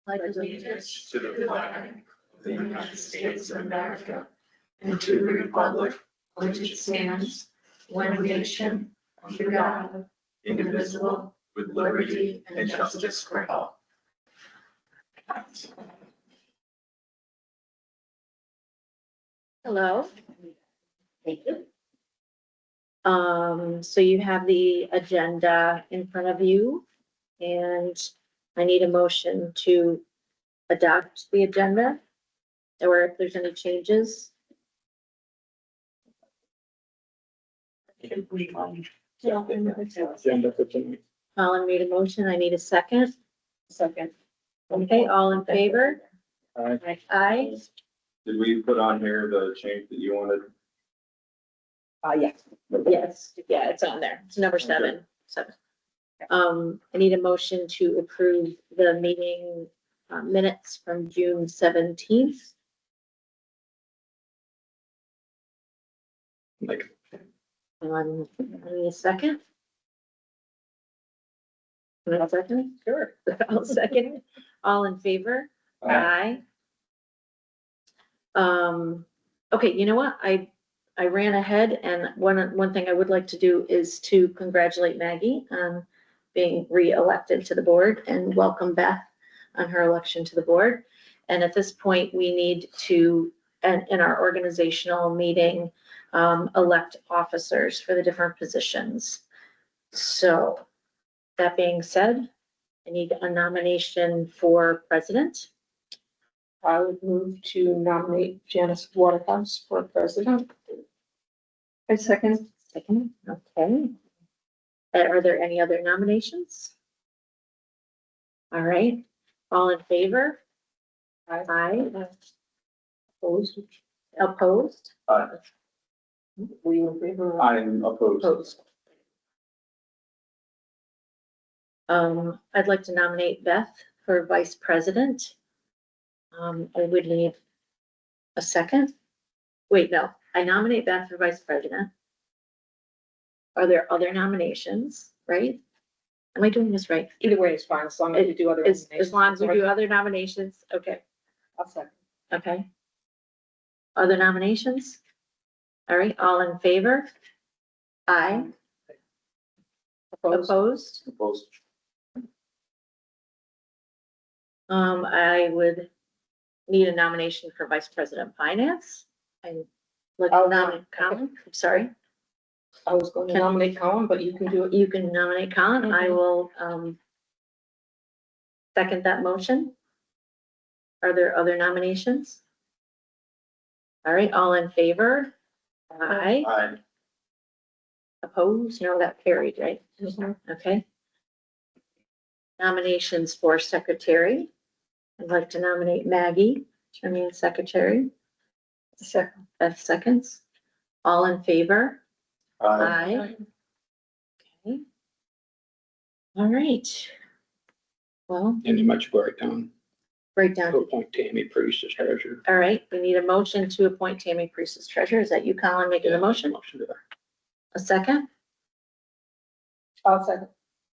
pledge allegiance to the flag of the United States of America and to the republic for which it stands, one nation, under God, indivisible, with liberty and justice for all. Hello. Thank you. So you have the agenda in front of you, and I need a motion to adopt the agenda, or if there's any changes. Colin made a motion, I need a second. Second. Okay, all in favor? Aye. Aye. Did we put on here the change that you wanted? Yes. Yes, yeah, it's on there. It's number 7. I need a motion to approve the meeting minutes from June 17th. Like, I need a second. Can I have a second? Sure. I'll second. All in favor? Aye. Okay, you know what? I ran ahead, and one thing I would like to do is to congratulate Maggie on being re-elected to the board and welcome Beth on her election to the board. And at this point, we need to, in our organizational meeting, elect officers for the different positions. So that being said, I need a nomination for president. I would move to nominate Janice Waterhouse for president. I second. Second, okay. Are there any other nominations? All right, all in favor? Aye. Opposed? Opposed? Were you in favor? I'm opposed. Opposed. I'd like to nominate Beth for vice president. I would need a second. Wait, no, I nominate Beth for vice president. Are there other nominations, right? Am I doing this right? Either way is fine, as long as you do other. As long as we do other nominations, okay, I'll second. okay. Other nominations? All right, all in favor? Aye. Opposed? Opposed? Opposed. I would need a nomination for vice president of finance. I'd like to Oh, nominate okay. Colin, I'm sorry. I was going to Can- nominate Colin, but you can do it. You can nominate Colin. I will, second that motion. Are there other nominations? All right, all in favor? Aye. Aye. Opposed? No, that carried, right? Okay. Nominations for secretary. I'd like to nominate Maggie, to remain secretary. Second. Beth seconds. All in favor? Aye. Aye. Okay. All right. Well, And you much work on break down. to appoint Tammy Priest as treasurer. All right, we need a motion to appoint Tammy Priest as treasurer. Is that you, Colin, making the motion? Motion there. A second? I'll second.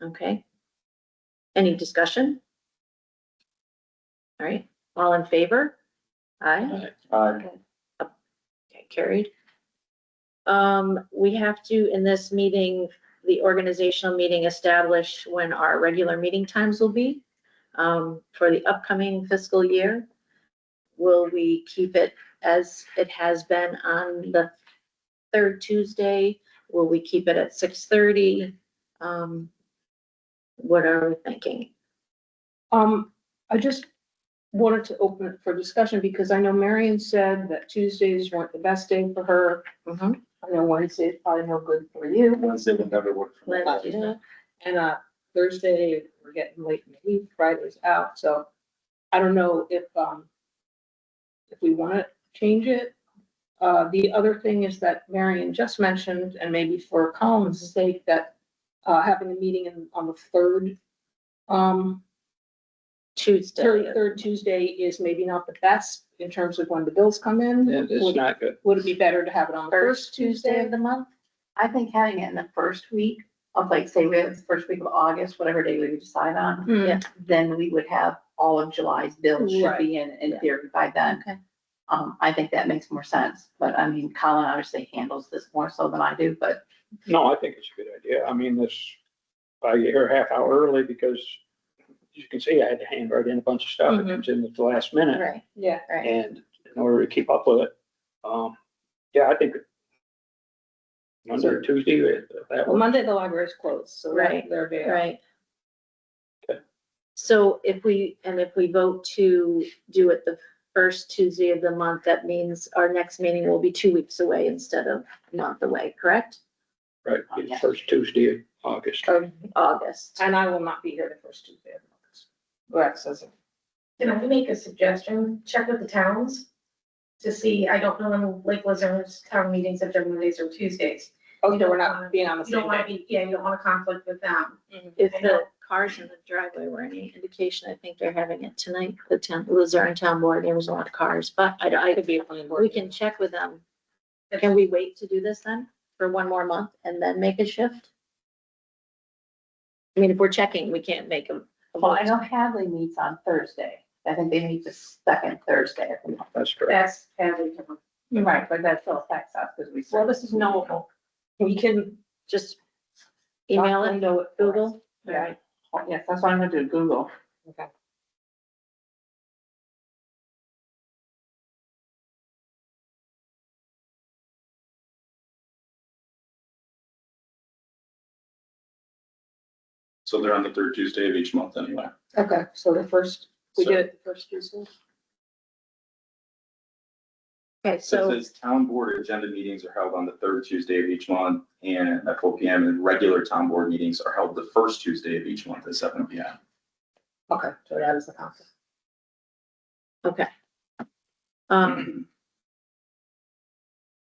Okay. Any discussion? All right, all in favor? Aye. Aye. Okay, carried. We have to, in this meeting, the organizational meeting, establish when our regular meeting times will be, for the upcoming fiscal year. Will we keep it as it has been on the 3rd Tuesday? Will we keep it at 6:30? What are we thinking? I just wanted to open it for discussion because I know Marion said that Tuesdays weren't the best day for her. Mhm. I know Wednesday is probably no good for you. Wednesday would never work for me. Wednesday. And Thursday, we're getting late in the week, Friday's out, so I don't know if we want to change it. The other thing is that Marion just mentioned, and maybe for Colin's sake, that having a meeting on the third Tuesday. third Tuesday is maybe not the best in terms of when the bills come in. It's not good. Would it be better to have it on the First Tuesday of the month? I think having it in the first week of, like, say we have the first week of August, whatever day we decide on, Hmm. Yeah. then we would have all of July's bills should be in Yeah. theory by then. Okay. I think that makes more sense, but I mean, Colin obviously handles this more so than I do, but No, I think it's a good idea. I mean, I get here a half hour early because as you can see, I had to hand write in a bunch of stuff that Mhm. comes in at the last minute. Right, Yeah. right. And in order to keep up with it, yeah, I think Monday or Tuesday, that Well, works. Monday, the library is closed, so Right, they're available. Right. Okay. So if we vote to do it the first Tuesday of the month, that means our next meeting will be 2 weeks away instead of a month away, correct? Right, be the first Tuesday of August. Of- August. And I will not be here the first Tuesday of August. Rex says it. Can I make a suggestion? Check with the towns to see, I don't know when Lake Luzerne's town meetings if they're Mondays or Tuesdays. Oh, so we're not being on the You don't same wanna day. be, yeah, you don't want to conflict with them. If I know. the cars in the driveway were any indication, I think they're having it tonight, the town, Luzerne Town Board, there was a lot of cars, but I could be a planning board. we can check with them. Can we wait to do this then for one more month and then make a shift? I mean, if we're checking, we can't make a well, I vote. know Hadley meets on Thursday. I think they meet the second Thursday of the month. That's correct. That's Hadley. Right, but that still affects us because we. Well, this is knowable. We can. Just email it, Know it. for us. Google. Yeah. Yes, that's why I'm gonna do Google. Okay. So they're on the third Tuesday of each month anyway. Okay, so we So- did it the first Tuesday. Okay, So so, it says town board agenda meetings are held on the third Tuesday of each month and at 4 PM, and regular town board meetings are held the first Tuesday of each month at 7 PM. Okay, so that is the conflict. okay.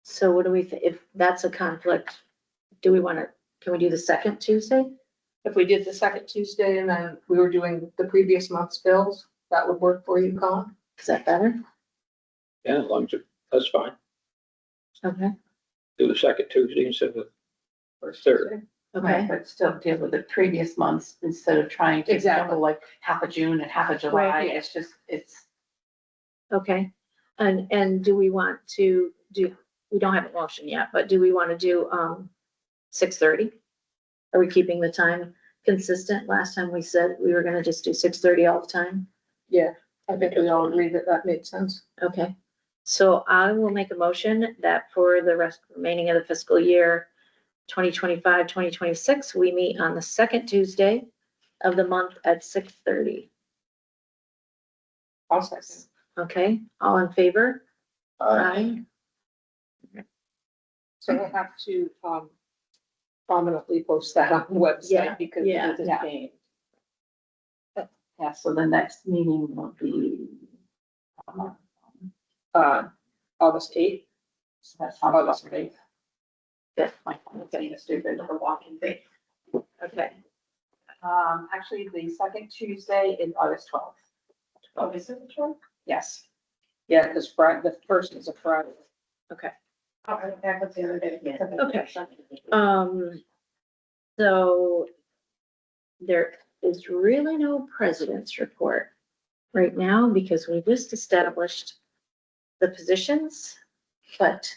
So what do we, if that's a conflict, do we wanna, can we do the second Tuesday? If we did the second Tuesday and then we were doing the previous month's bills, that would work for you, Colin? Is that better? Yeah, as long as that's fine. Okay, Do the second Tuesday instead of First Third. Tuesday? okay, But still deal with the previous months instead of trying to Exactly. juggle like half of June and half of July. Right. It's just, it's, okay. And do we want to do, we don't have a motion yet, but do we wanna do, 6:30? Are we keeping the time consistent? Last time we said we were gonna just do 6:30 all the time. Yeah, I think we all agree that that made sense. Okay, so I will make a motion that for the remaining of the fiscal year 2025, 2026, we meet on the second Tuesday of the month at 6:30. I'll second. Okay, all in favor? Aye. So we'll have to, prominently post that on the Yeah, website because yeah, it is yeah. changed. yeah, so the next meeting will be. August 8th. So that sounds August about right. 8th. That's my phone, being stupid, the walking thing. Okay, Actually, the second Tuesday is August 12th. Oh, is it the twelfth? Yes. Yeah, because Friday, the first is a Friday. okay. Oh, I went back with the other day. Okay. So there is really no president's report right now because we just established the positions, but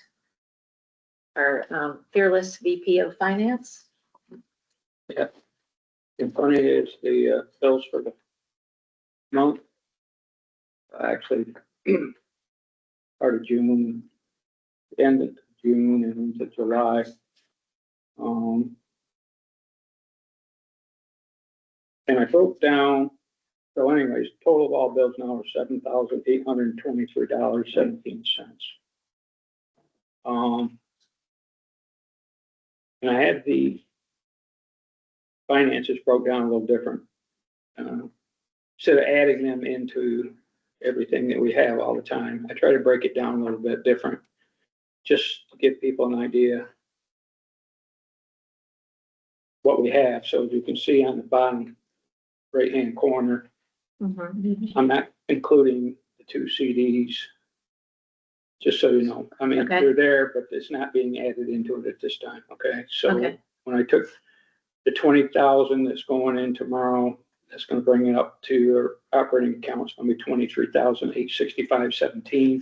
our fearless VP of Finance. in front of you is the bills for the month. Actually, part of June, end of June and into July. And I broke down, so anyways, total of all bills now are $7,823.17. And I had the finances broke down a little different. Instead of adding them into everything that we have all the time, I try to break it down a little bit different, just to give people an idea what we have. So as you can see on the bottom right-hand corner, I'm not including the 2 CDs. Just so you know, I mean, Okay. they're there, but it's not being added into it at this time, okay? So Okay. when I took the 20,000 that's going in tomorrow that's gonna bring it up to our operating account, it's gonna be 23,865.17.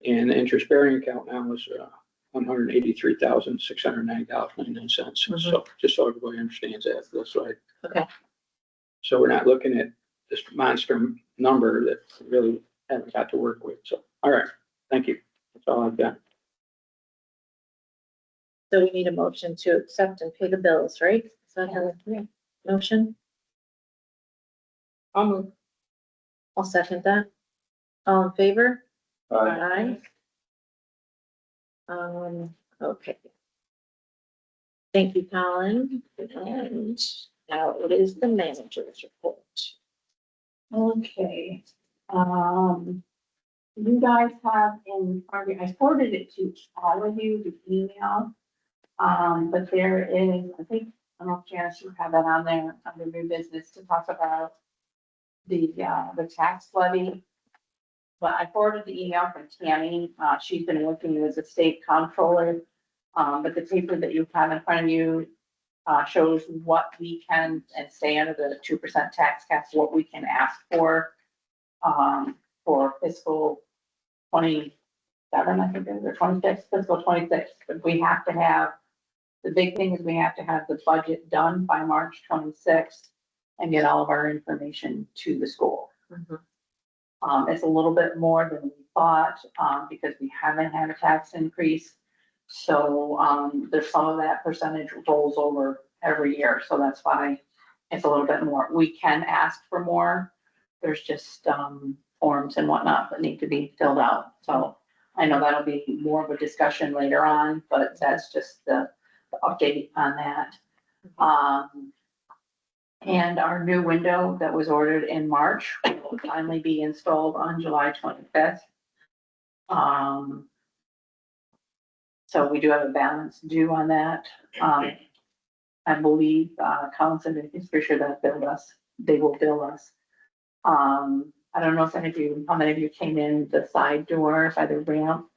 And the interest bearing account now is, $183,690.99. So just so everybody understands that, that's right. Okay. So we're not looking at this monster number that we really haven't got to work with. So, all right, thank you. That's all I've got. So we need a motion to accept and pay the bills, right? Is that how, motion? I'll move. I'll second that. All in favor? Aye. Okay. Thank you, Colin. And now it is the manager's report. Okay, you guys have in front of you, I forwarded it to all of you, the email. But there is, I think, I don't know if Janice, you have that on there under new business to talk about the tax levy. But I forwarded the email from Tammy, she's been working with the state comptroller. But the paper that you have in front of you shows what we can and stay under the 2% tax cap, what we can ask for fiscal 27, I think it is, or 26, fiscal 26. But we have to have, the big thing is we have to have the budget done by March 26th and get all of our information to the school. It's a little bit more than we thought, because we haven't had a tax increase. So, there's some of that percentage rolls over every year, so that's why it's a little bit more. We can ask for more. There's just, forms and whatnot that need to be filled out. So I know that'll be more of a discussion later on, but that's just the update on that. And our new window that was ordered in March will finally be installed on July 25th. So we do have a balance due on that. I believe, Collinson is pretty sure that they will bill us. I don't know if how many of you came in the side door by the ramp.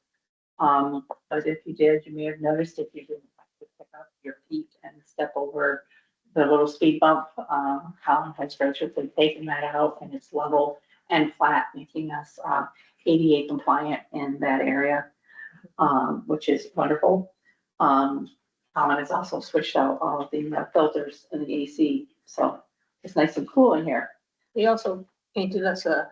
But if you did, you may have noticed if you didn't have to pick up your feet and step over the little speed bump, Colin has graciously taken that out and it's level and flat, making us, ADA compliant in that area, which is wonderful. Colin has also switched out all of the filters in the AC, so it's nice and cool in here. They also painted us a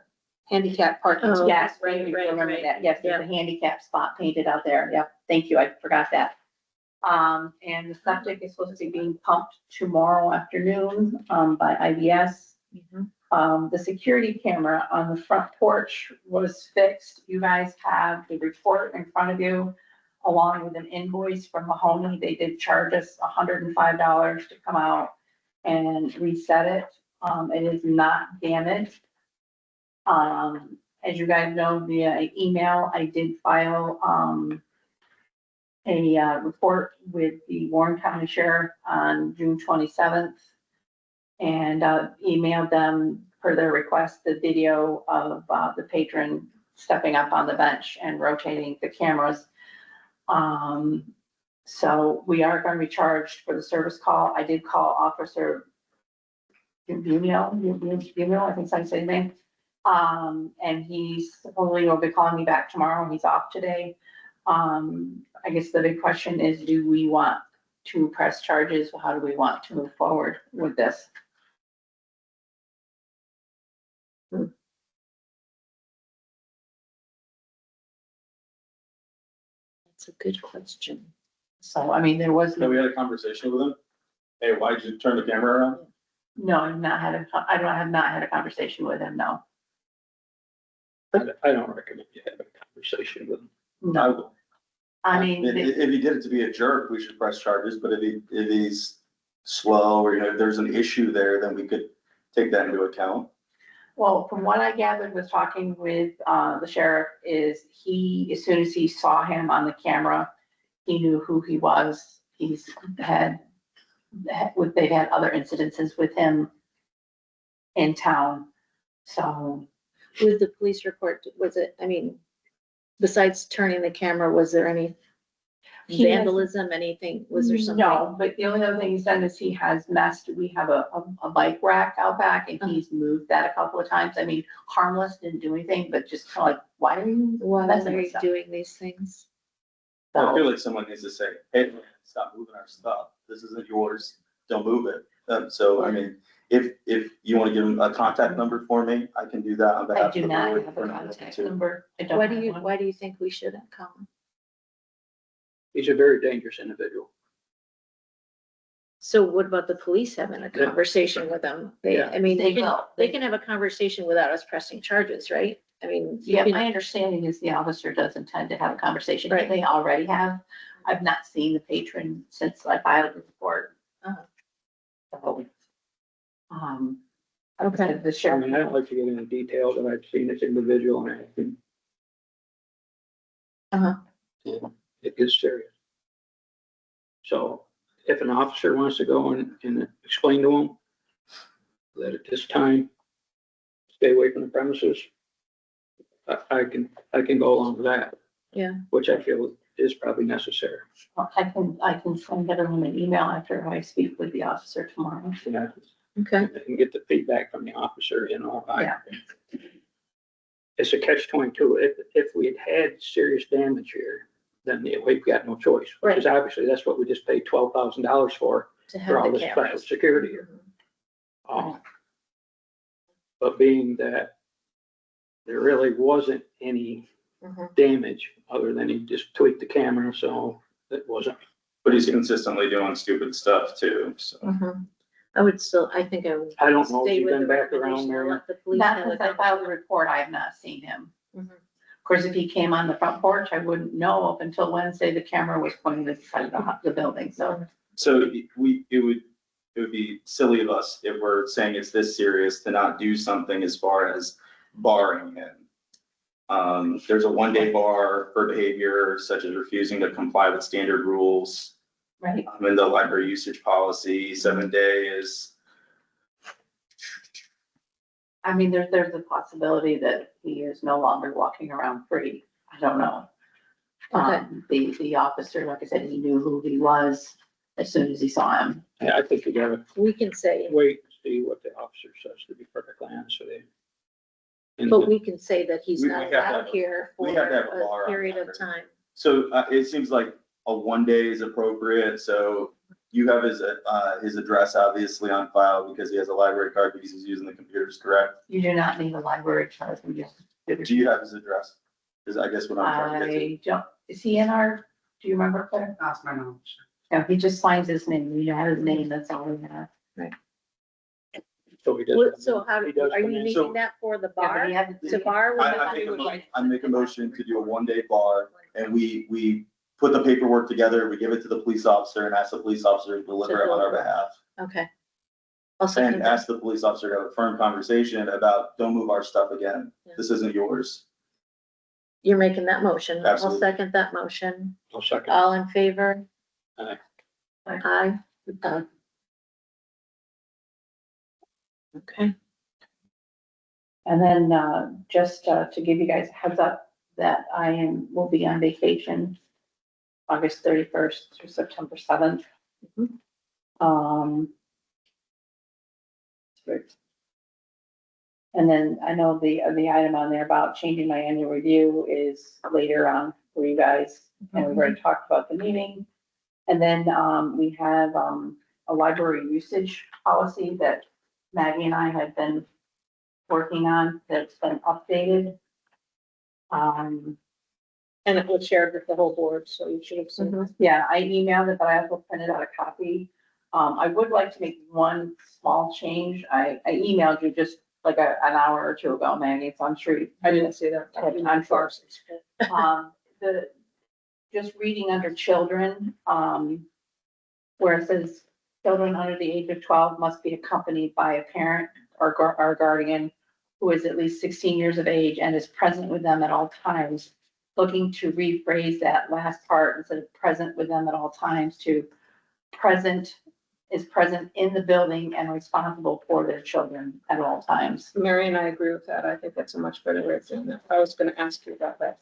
handicap parking. Oh, spot. Yes, right, right, right, remember right. that. Yes, there's a handicap spot painted out there. Yep, thank you. I forgot that. And the septic is supposed to be being pumped tomorrow afternoon, by IBS. The security camera on the front porch was fixed. You guys have the report in front of you, along with an invoice from Mahoney. They did charge us $105 to come out and reset it. It is not damaged. As you guys know via email, I did file, a report with the Warren County Sheriff on June 27th. And, emailed them per their request, the video of, the patron stepping up on the bench and rotating the cameras. So we are going to be charged for the service call. I did call Officer Bumio, I think I say his name. And he's supposedly will be calling me back tomorrow. He's off today. I guess the big question is, do we want to press charges? How do we want to move forward with this? That's a good question. So, I mean, there was, So we had a conversation with him. Hey, why'd you turn the camera around? no, I have not had a conversation with him, no. I don't recommend you have a conversation with them. I No, will. I mean, If he did it to be a jerk, we should press charges, but if he's slow or, if there's an issue there, then we could take that into account. well, from what I gathered was talking with, the sheriff is as soon as he saw him on the camera, he knew who he was. They've had other incidences with him in town, so. With the police report, was it, I mean, besides turning the camera, was there anything He has- vandalism, anything? Was there something? No, but the only other thing he said is he has messed, we have a bike rack out back and he's moved that a couple of times. I mean, harmless, didn't do anything, but just kind of like, why are you Why messing are with you stuff? doing these things? I feel So, like someone needs to say, hey, man, stop moving our stuff. This isn't yours. Don't move it. So, I mean, if you want to give them a contact number for me, I can do that on I behalf of do the not board. have a We're not looking contact to- number. I don't Why have do you, one. why do you think we shouldn't come? He's a very dangerous individual. So what about the police having a conversation with them? They, Yeah. I mean, They they can, will. they can have a conversation without us pressing charges, right? I mean, you Yeah, can- my understanding is the officer does intend to have a conversation. Right. They already have. I've not seen the patron since I filed the report. Uh-huh. So, like I Okay. said, the I sheriff. mean, I don't like to get into detail, but I've seen this individual and I think. Uh-huh. It is serious. So if an officer wants to go and explain to him that at this time, stay away from the premises, I can go along with that. Yeah. Which I feel is probably necessary. I can send everyone an email after I speak with the officer tomorrow. Yeah, Okay, and get the feedback from the officer, Yeah. It's a catch-22. If we had had serious damage here, then we've got no choice. Because obviously that's what we just paid $12,000 for to for all have the this special cameras. security here. But being that there really wasn't any Mhm. damage other than he just tweaked the camera, so it wasn't. But he's consistently doing stupid stuff too, so. Mhm. I would still, I think I would. I don't know if stay you've with been the back around recommendation there. and let the police Not have since a I filed the report, I have not seen him. Mhm. Of course, if he came on the front porch, I wouldn't know up until Wednesday, the camera was pointing this side of the building, so. So it would be silly of us if we're saying it's this serious to not do something as far as barring him. There's a 1-day bar for behavior such as refusing to comply with standard rules. Right. In the library usage policy, 7-day is, I mean, there's a possibility that he is no longer walking around free. I don't know. Okay. The officer, like I said, he knew who he was as soon as he saw him. I think we gotta We can say, wait and see what the officer says, to be perfectly honest with you. And but we can say that he's We- not we have to have allowed a- here for we have to have a bar a on period that. of time. so it seems like a 1-day is appropriate, so you have his address obviously on file because he has a library card because he's using the computers, correct? You do not need a library card. We just. Do you have his address? Is I guess what I'm trying to get to. I don't, is he in our, do you remember, Claire? That's my knowledge. No, he just signs his name. We have his name, that's all we have. So he does. What- So how, he does are come you in. needing that for the Yeah, but bar? he hasn't- The bar with I make a motion to do a 1-day bar and we put the paperwork together, we give it to the police officer and ask the police officer to deliver it on our behalf. Okay. I'll second And that. ask the police officer to have a firm conversation about, don't move our stuff again. Yeah. This isn't yours. You're making that motion. I'll Absolutely. second that motion. I'll second. All in favor? Aye. Aye. Okay. And then, just, to give you guys a heads up that will be on vacation August 31st through September 7th. Mhm. And then I know the item on there about changing my annual review is later on for you guys. And we've already talked about the meeting. And then, we have, a library usage policy that Maggie and I have been working on that's been updated. And it was shared with the whole board, so you should have seen. Mhm. Yeah, I emailed it, but I also printed out a copy. I would like to make one small change. I emailed you just like an hour or two ago, Maggie, so I'm sure you. I didn't see that. I'm sure. Just reading under children, where it says children under the age of 12 must be accompanied by a parent or guardian who is at least 16 years of age and is present with them at all times. Looking to rephrase that last part instead of present with them at all times to present in the building and responsible for their children at all times. Mary and I agree with that. I think that's a much better way of doing that. I was gonna ask you about that.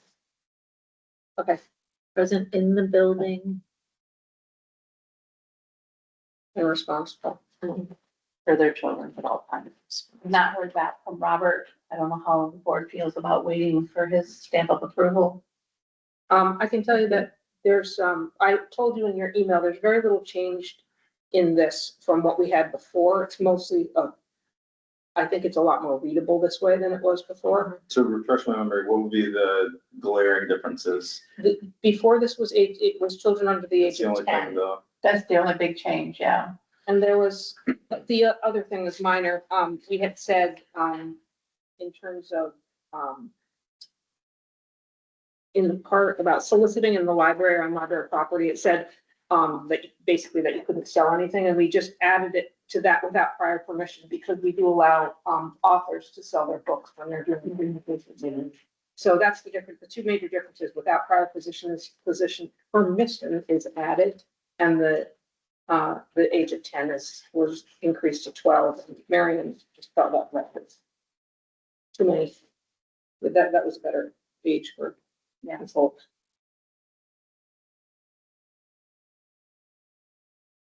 Okay, present in the building. Irresponsible. For their children at all times. Not heard back from Robert. I don't know how the board feels about waiting for his stamp of approval. I can tell you that there's, I told you in your email, there's very little changed in this from what we had before. It's mostly, I think it's a lot more readable this way than it was before. To refresh my memory, what would be the glaring differences? Before this was age, it was children under the That's age the of only thing 10. though. That's the only big change, yeah. And there was, the other thing was minor, we had said, in terms of, in the part about soliciting in the library on library property, it said, that basically that you couldn't sell anything, and we just added it to that without prior permission, because we do allow, authors to sell their books when they're doing communications. So that's the difference, the two major differences, without prior position permission is added, and the age of 10 was increased to 12, and Marion just felt that reference. Too many, but that was a better age for, folks.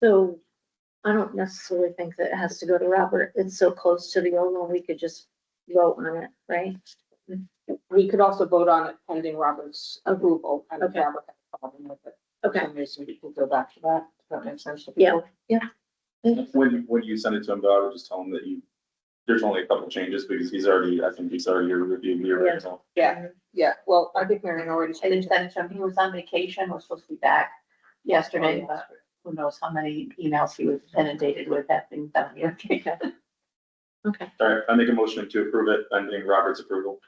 So I don't necessarily think that it has to go to Robert. It's so close to the old one, we could just vote on it, right? We could also vote on it pending Robert's approval, and if Okay. Robert had a problem with it. For Okay, some reason, we can go back to that. Does that make sense to Yeah. people? When you send it to him, though, I would just tell him that there's only a couple changes because I think he's already reviewed the original. Yeah, well, I think Marion already I said didn't it. send it to him. He was on vacation, was supposed to be back yesterday, but who knows how many emails he was inundated with having done here. okay, All right, I make a motion to approve it pending Robert's approval.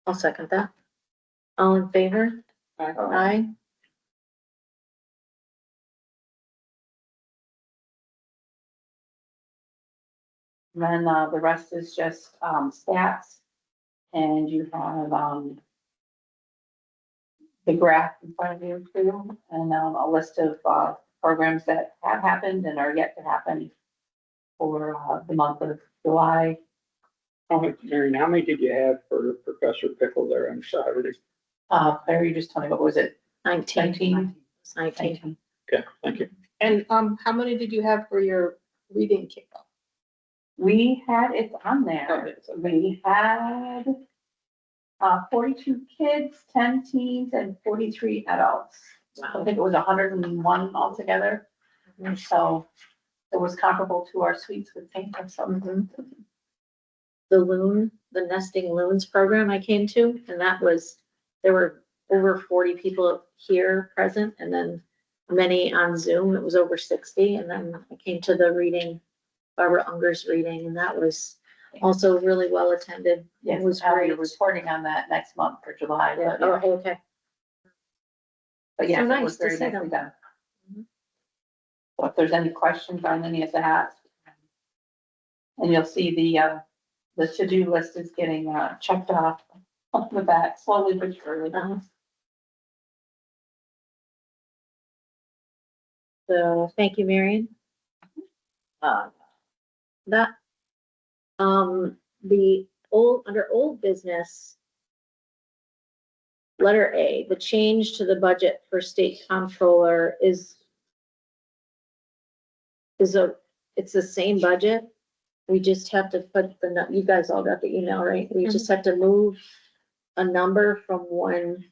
I'll second that. All in favor? Aye. Then, the rest is just, stats. And you have, the graph in front of you too, and, a list of, programs that have happened and are yet to happen for, the month of July. Marion, how many did you have for Professor Pickle there on Saturday? Claire, you just told me, what was it? 19. 19? 19. Okay, thank you. And, how many did you have for your reading kickoff? We had, it's on there, we had 42 kids, 10 teens, and 43 adults. I think it was 101 altogether. And so it was comparable to our suites with St. So Mhm. The nesting loons program I came to, and there were over 40 people here present, and then many on Zoom. It was over 60, and then I came to the reading, Barbara Unger's reading, and that was also really well attended. yes, It was I'll be great. reporting on that next month for July. Yeah, But, oh, okay. yes, so it nice was to very see them. nicely done. Mhm. So if there's any questions on any of that, and you'll see the to-do list is getting checked off the back slowly but surely. Uh-huh. So, thank you, Marion. That, under old business, letter A, the change to the budget for state comptroller it's the same budget. We just have to put you guys all got the email, right? We just have to move a number from one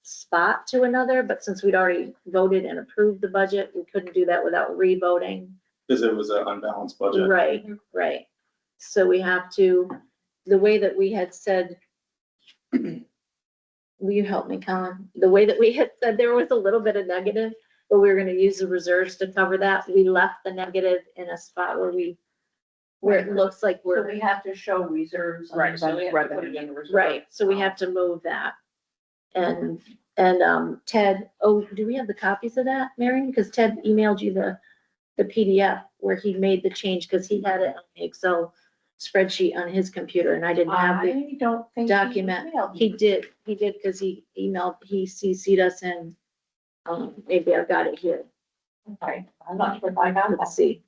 spot to another, but since we'd already voted and approved the budget, we couldn't do that without re-voting. Because it was an unbalanced budget. Right, right. So we have to, the way that we had said, will you help me, Colin? The way that we had said there was a little bit of negative, but we were gonna use the reserves to cover that. We left the negative in a spot where it looks like So we're, we have to show reserves. on Right, so we the have to put it revenue. in the reserve. right, so we have to move that. And Ted, do we have the copies of that, Marion? Because Ted emailed you the PDF where he made the change, because he had it on the Excel spreadsheet on his computer, and I didn't have the I don't think. document. emailed me. He did, because he CC'd us in, maybe I've got it here, Okay, I'm not sure if I got let's that. see.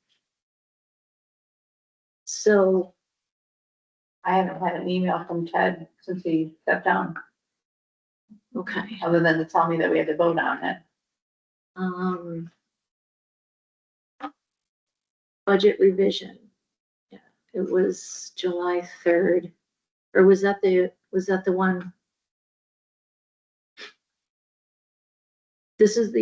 So, I haven't had an email from Ted since he stepped down. Okay. other than to tell me that we had to vote on it. Um. Budget revision. Yeah, it was July 3rd, or was that the one? This is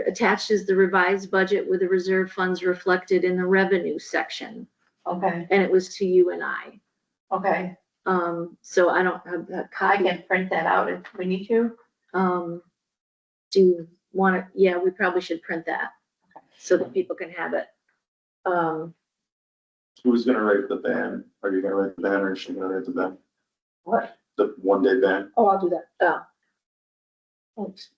attached is the revised budget with the reserve funds reflected in the revenue section, Okay, and it was to you and I. okay. So I don't have that I copy. can print that out if we need to. Do you want to, yeah, we probably should print that so that people can have it. Who's gonna write the ban? Are you gonna write the ban or is she gonna write the ban? What? The 1-day ban? Oh, I'll do that. Oh. Thanks.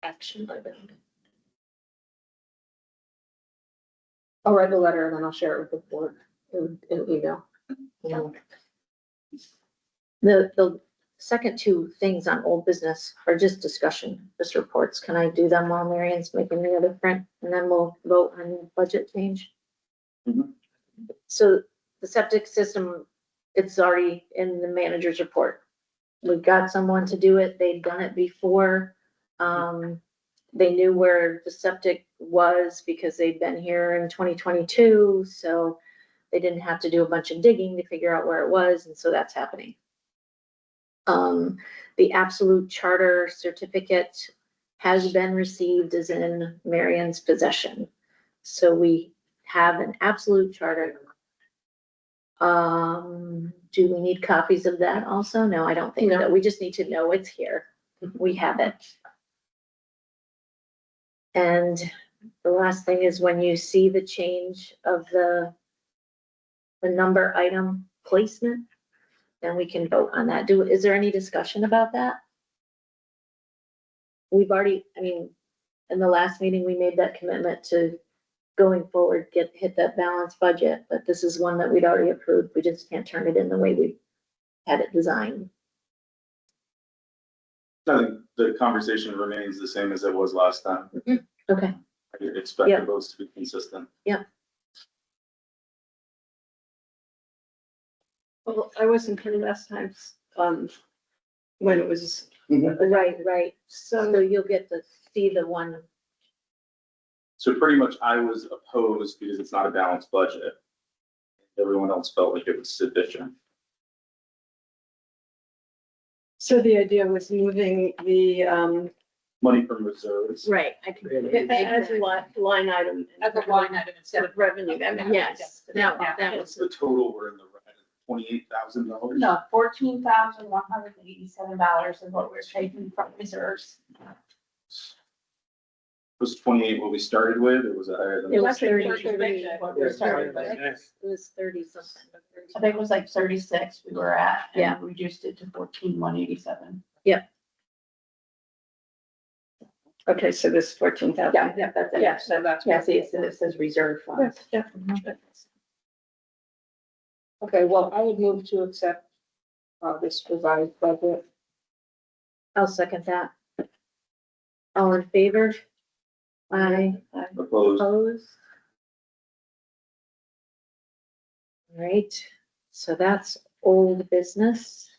Action item. I'll write the letter and then I'll share it with the board in email. The second two things on old business are just discussion, just reports. Can I do them while Marion's making the other print? And then we'll vote on budget change. Mhm. So the septic system, it's already in the manager's report. We've got someone to do it. They've done it before. They knew where the septic was because they'd been here in 2022, so they didn't have to do a bunch of digging to figure out where it was, and so that's happening. The absolute charter certificate has been received, is in Marion's possession. So we have an absolute charter. Do we need copies of that also? No, I don't think so. We just need to know it's here. We have it. And the last thing is when you see the change of the number item placement, then we can vote on that. Is there any discussion about that? We've already, I mean, in the last meeting, we made that commitment to going forward, hit that balanced budget, but this is one that we'd already approved. We just can't turn it in the way we had it designed. I think the conversation remains the same as it was last time. Okay, I expect Yeah. the votes to be consistent. Well, I wasn't here last time, when it was, right. So you'll get to see the one. So pretty much I was opposed because it's not a balanced budget. Everyone else felt like it was sufficient. So the idea was moving the, Money from reserves. Right, I can. as a line item. as a line item instead of Revenue. Yes, that What's was, the total? We're in the red, $28,000. No, $14,187 is what we're taking from reserves. Was 28 what we started with, or was it higher than It that? was 30. What we started with. it was 30 something. I think it was like 36 we were at. and Yeah. Reduced it to 14,187. Okay, so this is 14,000. Yeah, that's it. Yeah, so that's. Yeah, see, it says reserve funds. Okay, well, I would move to accept, this revised budget. I'll second that. All in favor? Aye. Opposed? Opposed? All right, so that's old business.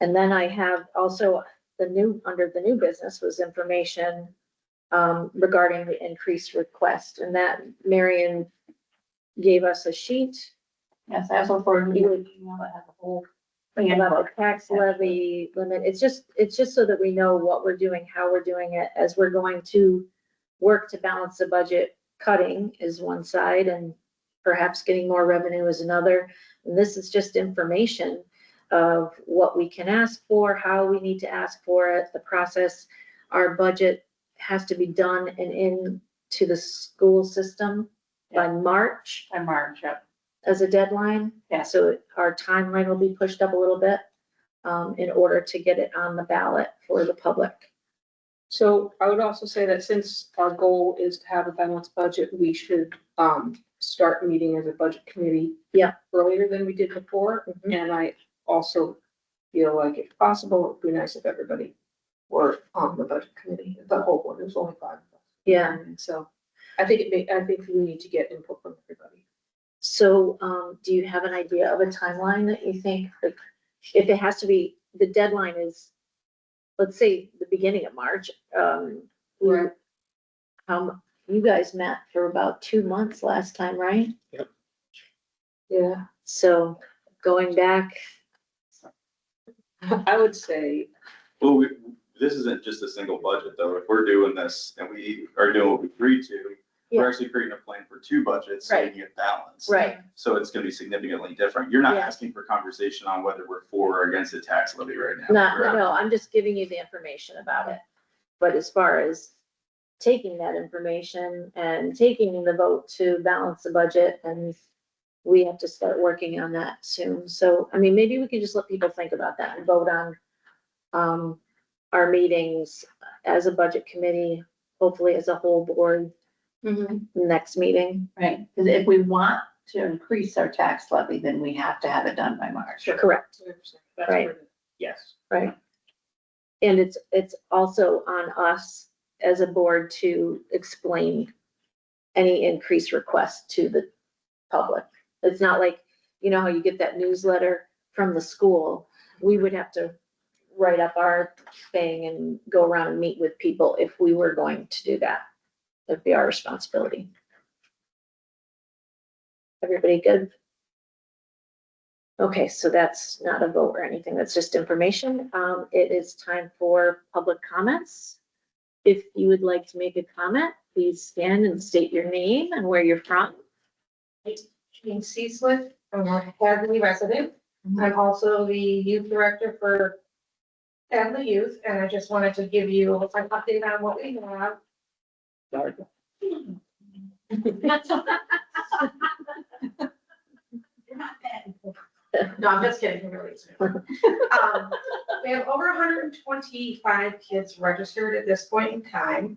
And then I have also under the new business was information regarding the increased request, and that Marion gave us a sheet Yes, I also forwarded you an email that has a whole thing about about the tax levy limit. It's just so that we know what we're doing, how we're doing it, as we're going to work to balance the budget. Cutting is one side and perhaps getting more revenue is another. And this is just information of what we can ask for, how we need to ask for it, the process. Our budget has to be done and into the school system by March by March, yep. as a deadline. Yeah. So our timeline will be pushed up a little bit in order to get it on the ballot for the public. So I would also say that since our goal is to have a balanced budget, we should, start meeting as a budget committee. Yeah. Earlier than we did before, and I also feel like if possible, it'd be nice if everybody were on the budget committee, the whole board, there's only 5 of us. Yeah. And so I think we need to get input from everybody. So, do you have an idea of a timeline that you think, like, if it has to be, the deadline is, let's say, the beginning of March, Right. You guys met for about 2 months last time, right? Yeah, So going back, I would say, Well, this isn't just a single budget though. If we're doing this and we are doing what we agreed to, Yeah. we're actually creating a plan for 2 budgets, so we Right. get balance. right, So it's gonna be significantly different. You're not Yeah. asking for conversation on whether we're for or against the tax levy right now. not, correct? no, I'm just giving you the information about it. But as far as taking that information and taking the vote to balance the budget, and we have to start working on that soon. So, I mean, maybe we can just let people think about that and vote on, our meetings as a budget committee, hopefully as a whole board, next meeting. Right, because if we want to increase our tax levy, then we have to have it done by March. Correct, that's Right. where, yes. right. And it's also on us as a board to explain any increased request to the public. It's not like, you know how you get that newsletter from the school? We would have to write up our thing and go around and meet with people if we were going to do that. That'd be our responsibility. Everybody good? Okay, so that's not a vote or anything, that's just information. It is time for public comments. If you would like to make a comment, please stand and state your name and where you're from. Jane Cecil, I'm a Hadley resident. I'm also the youth director for Hadley Youth, and I just wanted to give you an update on what we have. Sorry. No, I'm just kidding, it really isn't. We have over 125 kids registered at this point in time.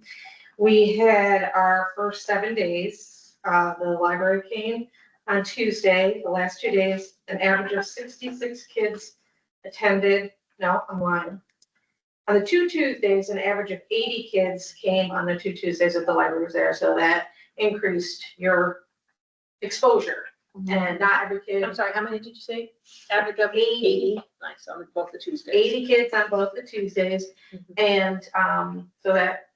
We had our first 7 days, the library came on Tuesday, the last 2 days, an average of 66 kids attended, no, I'm lying. On the 2 Tuesdays, an average of 80 kids came on the 2 Tuesdays that the library was there, so that increased your exposure. And not every kid. I'm sorry, how many did you say? Average of 80. Nice, on both the Tuesdays. 80 kids on both the Tuesdays, and, so that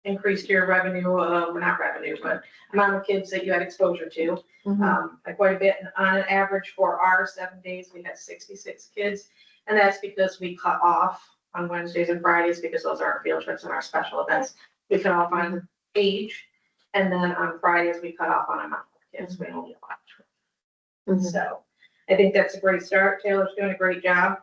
increased your revenue, not revenue, but amount of kids that you had exposure to, by quite a bit. And on an average for our 7 days, we had 66 kids, and that's because we cut off on Wednesdays and Fridays, because those are our field trips and our special events. We cut off on age, and then on Fridays, we cut off on amount of kids, we only allow. So I think that's a great start. Taylor's doing a great job.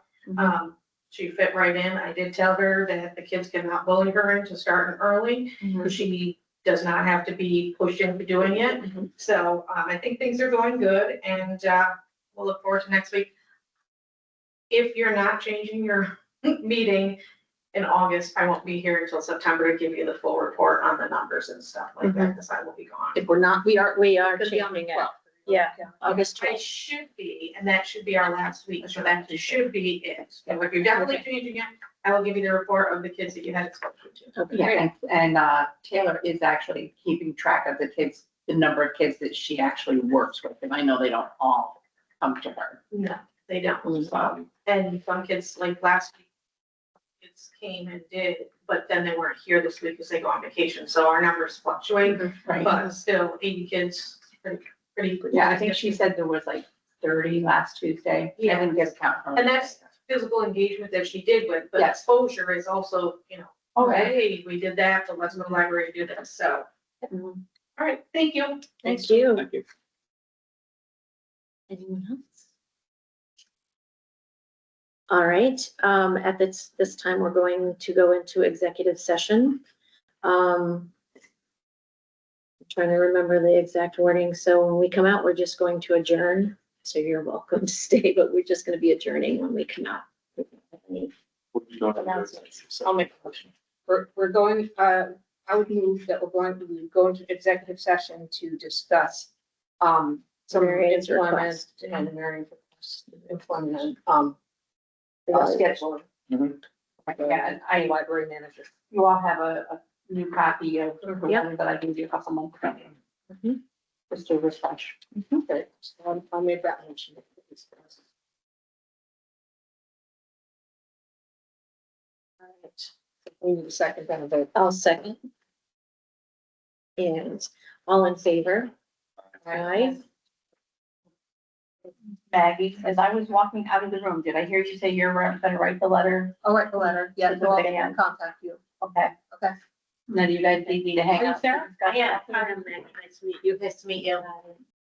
She fit right in. I did tell her that the kids cannot bully her into starting early. She does not have to be pushed into doing it. So I think things are going good, and we'll look forward to next week. If you're not changing your meeting in August, I won't be here until September to give you the full report on the numbers and stuff like that, because I will be gone. If we're not, We are gonna be on the changing it. 12th. Yeah, August I 12th. should be, and that should be our last week, so that should be it. And if you're definitely changing it, I will give you the report of the kids that you had exposure to. Okay. Yeah, and Taylor is actually keeping track of the kids, the number of kids that she actually works with, and I know they don't all come to her. No, they don't. And some kids, like last week, kids came and did, but then they weren't here this week because they go on vacation, so our numbers fluctuate, but still 80 kids, pretty. Yeah, I think she said there was like 30 last Tuesday. I didn't get a count from her. And that's physical engagement that she did with, but Yeah. exposure is also, Okay. hey, we did that, so let's go to the library and do this, so. All right, thank you. Thank you. Thank you. Anyone else? All right, at this time, we're going to go into executive session. I'm trying to remember the exact wording. So when we come out, we're just going to adjourn. So you're welcome to stay, but we're just gonna be adjourning when we come out. Announcements. I'll make a motion. We're going, I would move that we're going to go into executive session to discuss, some Various employment requests. and various employment, Mhm. schedule. Yeah, and Library manager. you all have a new copy of the Yep. one that I gave you a couple months ago. just to refresh. Okay, so I'll make that motion. Alright, we need a second then a vote. I'll second. And all in favor? Aye. Maggie, as I was walking out of the room, did I hear you say you're gonna write the letter? I'll write the letter, yeah, so I'll contact you. Okay. Okay. Now, do you guys need me to hang Are you out? Sarah? Yeah, hi, I'm Maggie. Nice to meet you. Nice to meet you.